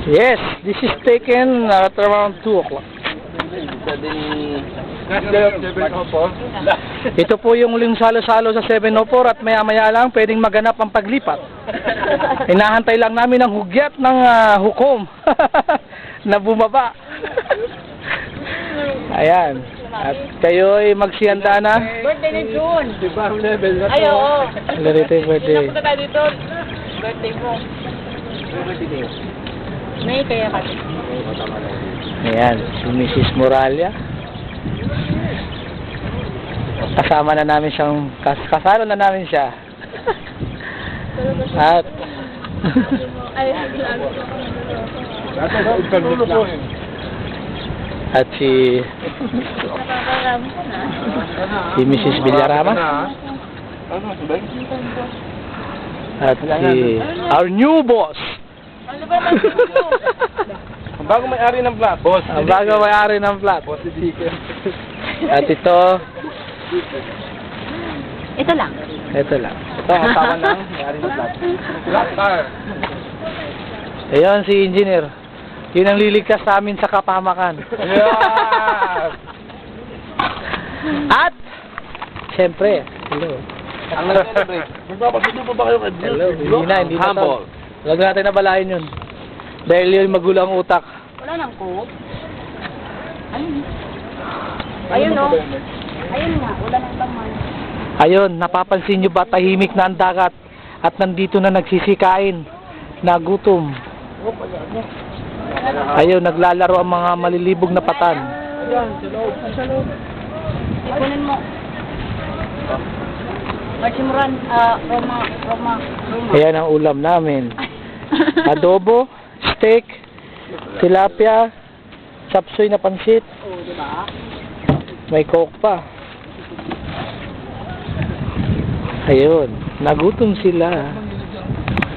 Yes, this is taken at around 2 o'clock. Ito po yung uling salo-salo sa 704 at maya-maya lang pwedeng maganap ang paglipat. Hinahantay lang namin ang hugyat ng hukom na bumaba. Ayan. At kayo ay magsiyanda na. Birthday ni June. Ay, oo. Larito yung birthday. Punta tayo dito. Birthday mo. May kaya kasi. Ayan, si Mrs. Moralia. Kasama na namin siyang, kasalo na namin siya. At, at si Mrs. Villarama. At si our new boss. Ano ba naman Ang bago may-ari ng flat. Boss. Ang bago may-ari ng flat. At ito, ito lang. ito lang. Ito ang asawa ng may-ari ng flat. Flat car. Ayun si engineer. Yun ang liligtas sa amin sa kapahamakan. Yeah! At, siyempre, hello. Ang nag-celebrate. Magpapasundo pa ba kayo kay Hello, hindi na to. Huwag natin nabalahin yun. Dahil yun magulang utak. Wala nang coke. Ayun o. Ayun nga, wala nang laman. Ayun, napapansin nyo ba tahimik na ang dagat at nandito na nagsisikain, nagutom. Ayun, naglalaro ang mga malilibog na patan. Ipunin mo. Marchimuran, Roma. Ayan ang ulam namin. Adobo, steak, tilapia, sapsoy na pansit. Oo, diba? May coke pa. Ayun, nagutom sila.